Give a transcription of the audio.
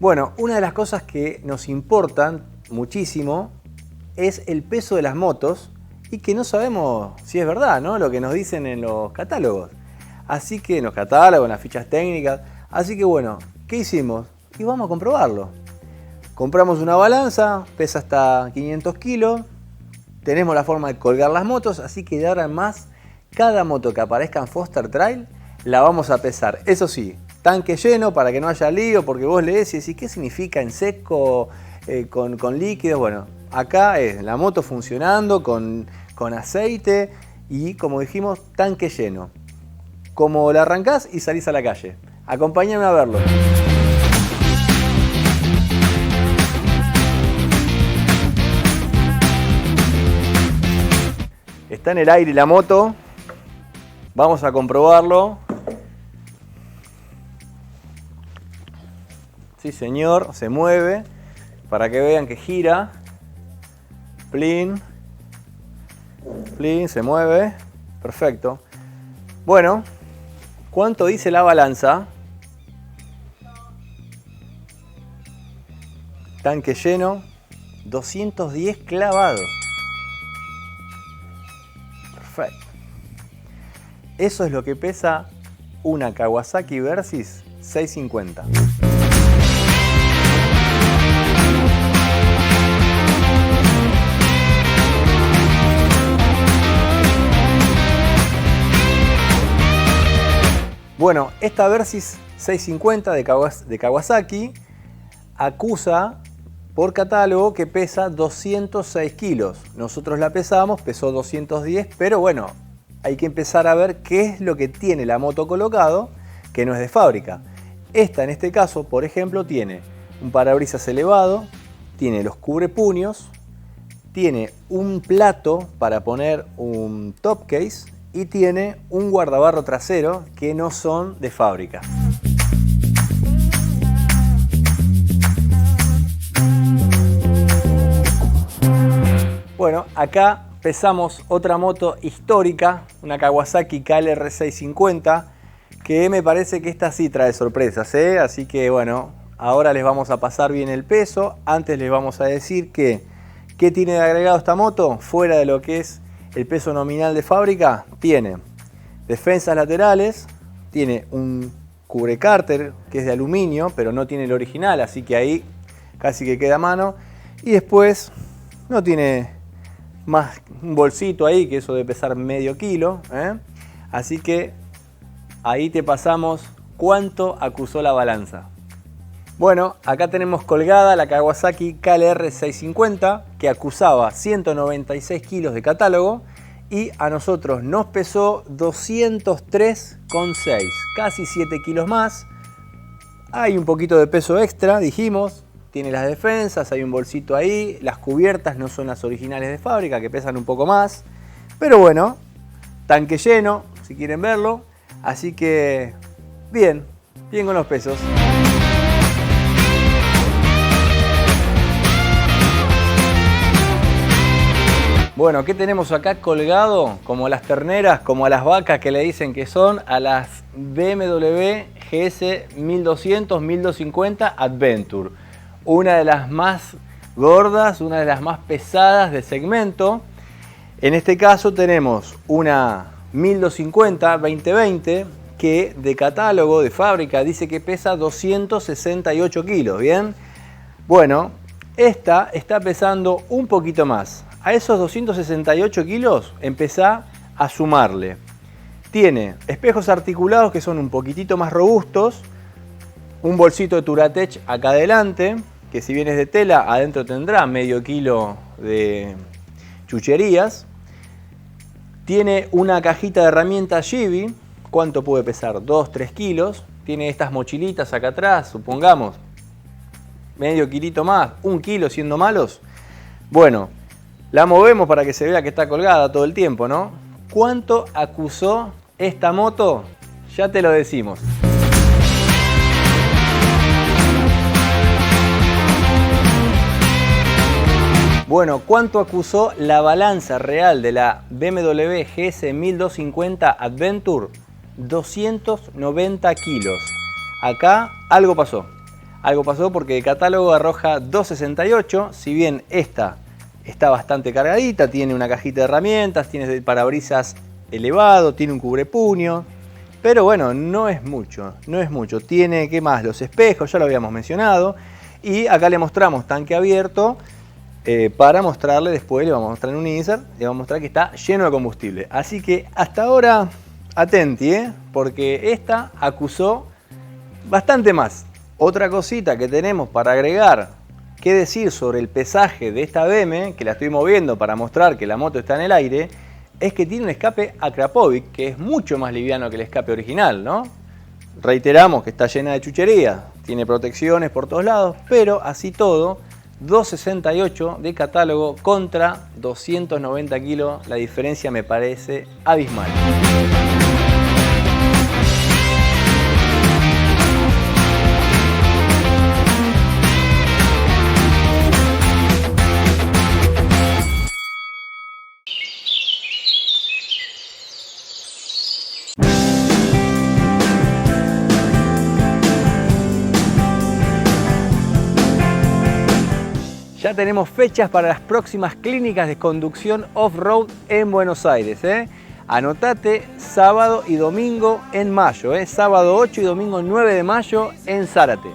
Bueno, una de las cosas que nos importan muchísimo es el peso de las motos y que no sabemos si es verdad, ¿no? Lo que nos dicen en los catálogos. Así que en los catálogos, en las fichas técnicas. Así que bueno, ¿qué hicimos? Y vamos a comprobarlo. Compramos una balanza, pesa hasta 500 kilos. Tenemos la forma de colgar las motos, así que de ahora en más, cada moto que aparezca en Foster Trail la vamos a pesar. Eso sí, tanque lleno para que no haya lío, porque vos lees y decís, ¿qué significa en seco, con líquidos? Bueno, acá es la moto funcionando con aceite y, como dijimos, tanque lleno. Como la arrancás y salís a la calle. Acompáñame a verlo. Está en el aire la moto. Vamos a comprobarlo. Sí, señor, se mueve. Para que vean que gira. Plin. Plin, se mueve. Perfecto. Bueno, ¿cuánto dice la balanza? Tanque lleno. 210 clavados. Perfecto. Eso es lo que pesa una Kawasaki Versys 650. Bueno, esta Versys 650 de Kawasaki acusa por catálogo que pesa 206 kilos. Nosotros la pesamos, pesó 210, pero bueno, hay que empezar a ver qué es lo que tiene la moto colocado, que no es de fábrica. Esta, en este caso, por ejemplo, tiene un parabrisas elevado, tiene los cubrepuños, tiene un plato para poner un top case y tiene un guardabarro trasero que no son de fábrica. Bueno, acá pesamos otra moto histórica, una Kawasaki KLR 650, que me parece que esta sí trae sorpresas, ¿eh? Así que bueno, ahora les vamos a pasar bien el peso. Antes les vamos a decir que ¿qué tiene de agregado esta moto? Fuera de lo que es el peso nominal de fábrica, tiene defensas laterales, tiene un cubrecárter que es de aluminio, pero no tiene el original, así que ahí casi que queda a mano. Y después no tiene más un bolsito ahí, que eso debe pesar medio kilo, ¿eh? Así que ahí te pasamos cuánto acusó la balanza. Bueno, acá tenemos colgada la Kawasaki KLR 650 que acusaba 196 kilos de catálogo y a nosotros nos pesó 203,6, casi 7 kilos más. Hay un poquito de peso extra, dijimos. Tiene las defensas, hay un bolsito ahí, las cubiertas no son las originales de fábrica, que pesan un poco más. Pero bueno, tanque lleno, si quieren verlo. Así que, bien con los pesos. Bueno, ¿qué tenemos acá colgado? Como las terneras, como a las vacas que le dicen que son, a las BMW GS 1200, 1250 Adventure. Una de las más gordas, una de las más pesadas del segmento. En este caso tenemos una 1250 2020 que de catálogo, de fábrica, dice que pesa 268 kilos, ¿bien? Bueno, esta está pesando un poquito más. A esos 268 kilos empezá a sumarle. Tiene espejos articulados que son un poquitito más robustos, un bolsito de Turatech acá adelante, que si bien es de tela, adentro tendrá medio kilo de chucherías. Tiene una cajita de herramientas Givi. ¿Cuánto puede pesar? 2-3 kilos. Tiene estas mochilitas acá atrás, supongamos. Medio kilito más, 1 kilo siendo malos. Bueno, la movemos para que se vea que está colgada todo el tiempo, ¿no? ¿Cuánto acusó esta moto? Ya te lo decimos. Bueno, ¿cuánto acusó la balanza real de la BMW GS 1250 Adventure? 290 kilos. Acá algo pasó. algo pasó porque el catálogo arroja 268, si bien esta está bastante cargadita, tiene una cajita de herramientas, tiene el parabrisas elevado, tiene un cubrepuño, pero bueno, no es mucho, no es mucho. Tiene, ¿qué más? Los espejos, ya lo habíamos mencionado, y acá le mostramos tanque abierto para mostrarle después, le vamos a mostrar en un insert, le vamos a mostrar que está lleno de combustible. Así que hasta ahora, atenti, porque esta acusó bastante más. Otra cosita que tenemos para agregar, qué decir sobre el pesaje de esta BM, que la estoy moviendo para mostrar que la moto está en el aire, es que tiene un escape Akrapovic, que es mucho más liviano que el escape original, ¿no? Reiteramos que está llena de chuchería, tiene protecciones por todos lados, pero así todo, 268 de catálogo contra 290 kilos, la diferencia me parece abismal. Ya tenemos fechas para las próximas clínicas de conducción off-road en Buenos Aires. Anotate sábado y domingo en mayo. Sábado 8 y domingo 9 de mayo en Zárate.